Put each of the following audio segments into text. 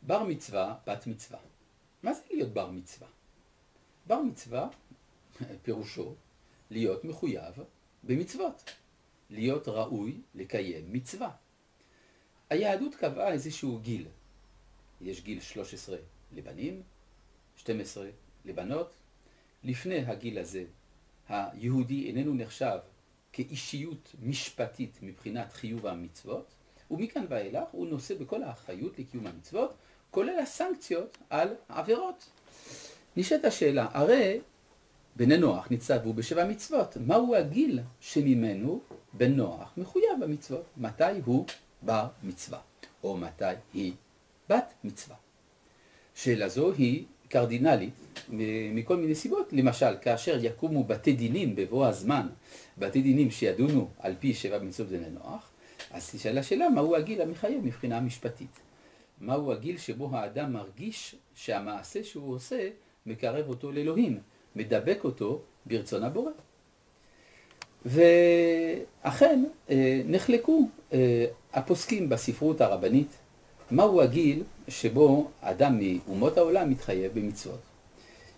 בר מצווה, בת מצווה. מה זה להיות בר מצווה? בר מצווה פירושו להיות מחויב במצוות, להיות ראוי לקיים מצווה. היהדות קבעה איזשהו גיל. יש גיל 13 לבנים, 12 לבנות. לפני הגיל הזה היהודי איננו נחשב כאישיות משפטית מבחינת חיוב המצוות, ומכאן ואילך הוא נושא בכל האחריות לקיום המצוות, כולל הסנקציות על עבירות. נשאלת השאלה, הרי בני נוח ניצבו בשבע מצוות, מהו הגיל שממנו בן נוח מחויב במצוות? מתי הוא בר מצווה, או מתי היא בת מצווה? שאלה זו היא קרדינלית מכל מיני סיבות. למשל, כאשר יקומו בתי דינים בבוא הזמן, בתי דינים שידונו על פי שבע מצוות בני נוח, אז תשאל השאלה, מהו הגיל המחייב מבחינה משפטית? מהו הגיל שבו האדם מרגיש שהמעשה שהוא עושה מקרב אותו לאלוהים, מדבק אותו ברצון הבורא? ואכן נחלקו הפוסקים בספרות הרבנית, מהו הגיל שבו אדם מאומות העולם מתחייב במצוות.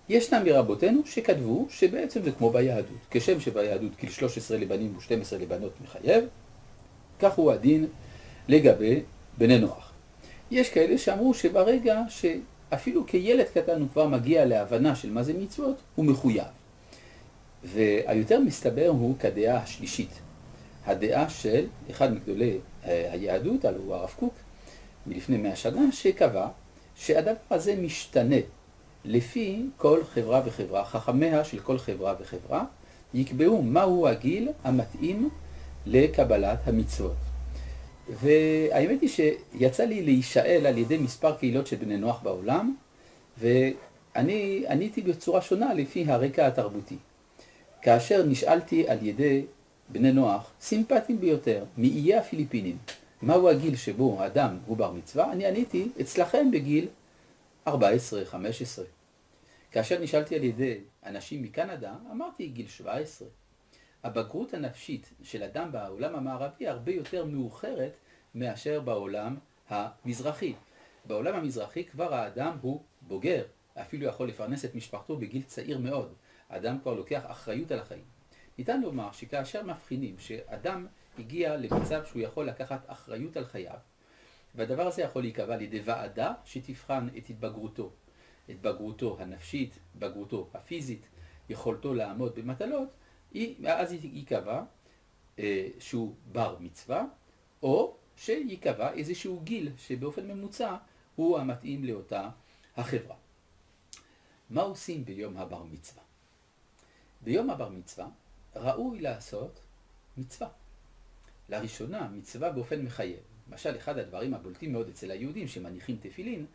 ישנם מרבותינו שכתבו שבעצם זה כמו ביהדות. כשם שביהדות גיל 13 לבנים ו12 לבנות מחייב, כך הוא הדין לגבי בני נוח. יש כאלה שאמרו שברגע שאפילו כילד קטן הוא כבר מגיע להבנה של מה זה מצוות, הוא מחויב. והיותר מסתבר הוא כדעה השלישית. הדעה של אחד מגדולי היהדות, הוא הרב קוק, מלפני 100 שנה, שקבע שהדבר הזה משתנה לפי כל חברה וחברה. חכמיה של כל חברה וחברה יקבעו מהו הגיל המתאים לקבלת המצוות. והאמת היא שיצא לי להישאל על ידי מספר קהילות של בני נוח בעולם, ואני עניתי בצורה שונה לפי הרקע התרבותי. כאשר נשאלתי על ידי בני נוח סימפטיים ביותר מאיי הפיליפינים, מהו הגיל שבו האדם הוא בר מצווה, אני עניתי אצלכם בגיל 14, 15. כאשר נשאלתי על ידי אנשים מקנדה, אמרתי גיל 17. הבגרות הנפשית של אדם בעולם המערבי הרבה יותר מאוחרת מאשר בעולם המזרחי. בעולם המזרחי כבר האדם הוא בוגר, אפילו יכול לפרנס את משפחתו בגיל צעיר מאוד. האדם כבר לוקח אחריות על החיים. ניתן לומר שכאשר מבחינים שאדם הגיע למצב שהוא יכול לקחת אחריות על חייו, והדבר הזה יכול להיקבע על ידי ועדה שתבחן את התבגרותו הנפשית, התבגרותו הפיזית, יכולתו לעמוד במטלות, אז ייקבע שהוא בר מצווה, או שיקבע איזשהו גיל שבאופן ממוצע הוא המתאים לאותה החברה. מה עושים ביום הבר מצווה? ביום הבר מצווה ראוי לעשות מצווה. לראשונה מצווה באופן מחייב. למשל, אחד הדברים הבולטים מאוד אצל היהודים שמניחים תפילין,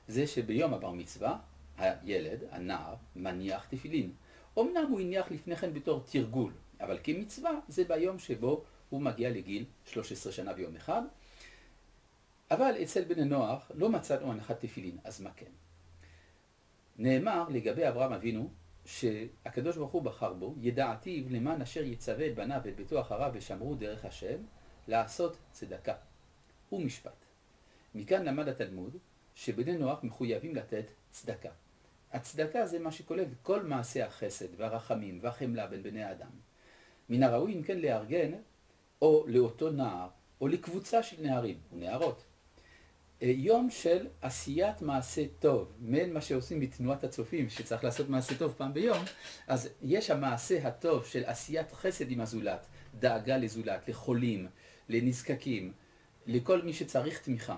זה שביום הבר מצווה הילד, הנער, מניח תפילין. אמנם הוא הניח לפני כן בתור תרגול, אבל כמצווה זה ביום שבו הוא מגיע לגיל 13 שנה ביום אחד. אבל אצל בני נוח לא מצאנו הנחת תפילין, אז מה כן? נאמר לגבי אברהם אבינו, שהקדוש ברוך הוא בחר בו, ידעתיו למען אשר יצווה את בניו ואת ביתו אחריו ושמרו דרך השם, לעשות צדקה ומשפט. מכאן למד התלמוד שבני נוח מחויבים לתת צדקה. הצדקה זה מה שכולל כל מעשי החסד והרחמים והחמלה בין בני האדם. מן הראוי אם כן לארגן או לאותו נער או לקבוצה של נערים ונערות יום של עשיית מעשה טוב, מעין מה שעושים בתנועת הצופים שצריך לעשות מעשה טוב פעם ביום. אז יש המעשה הטוב של עשיית חסד עם הזולת, דאגה לזולת, לחולים, לנזקקים, לכל מי שצריך תמיכה,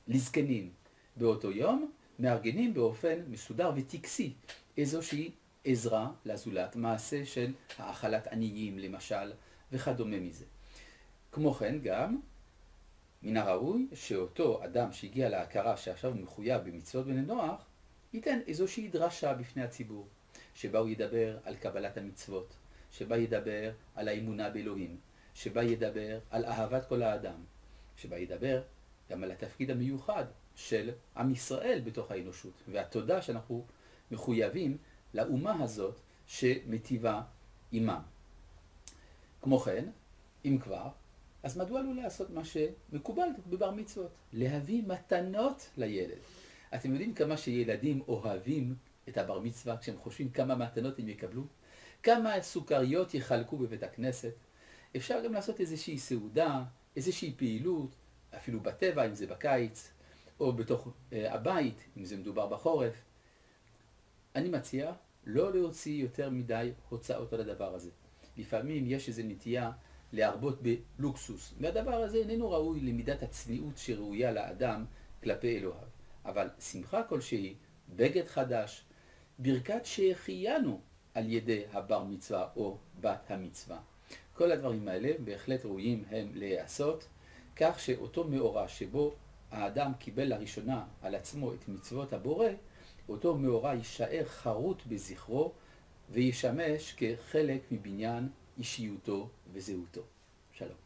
לזקנים. באותו יום מארגנים באופן מסודר וטקסי איזושהי עזרה לזולת, מעשה של האכלת עניים למשל וכדומה מזה. כמו כן גם מן הראוי שאותו אדם שהגיע להכרה שעכשיו הוא מחויב במצוות בני נוח, ייתן איזושהי דרשה בפני הציבור, שבה הוא ידבר על קבלת המצוות, שבה ידבר על האמונה באלוהים, שבה ידבר על אהבת כל האדם, שבה ידבר גם על התפקיד המיוחד של עם ישראל בתוך האנושות, והתודה שאנחנו מחויבים לאומה הזאת שמטיבה עמם. כמו כן, אם כבר, אז מדוע לא לעשות מה שמקובל בבר מצוות? להביא מתנות לילד. אתם יודעים כמה שילדים אוהבים את הבר מצווה כשהם חושבים כמה מתנות הם יקבלו? כמה סוכריות יחלקו בבית הכנסת? אפשר גם לעשות איזושהי סעודה, איזושהי פעילות, אפילו בטבע, אם זה בקיץ, או בתוך הבית, אם זה מדובר בחורף. אני מציע לא להוציא יותר מדי הוצאות על הדבר הזה. לפעמים יש איזו נטייה להרבות בלוקסוס, והדבר הזה איננו ראוי למידת הצניעות שראויה לאדם כלפי אלוהיו. אבל שמחה כלשהי, בגד חדש, ברכת שהחיינו על ידי הבר מצווה או בת המצווה. כל הדברים האלה בהחלט ראויים הם להיעשות, כך שאותו מאורע שבו האדם קיבל לראשונה על עצמו את מצוות הבורא, אותו מאורע יישאר חרוט בזכרו וישמש כחלק מבניין אישיותו וזהותו. שלום.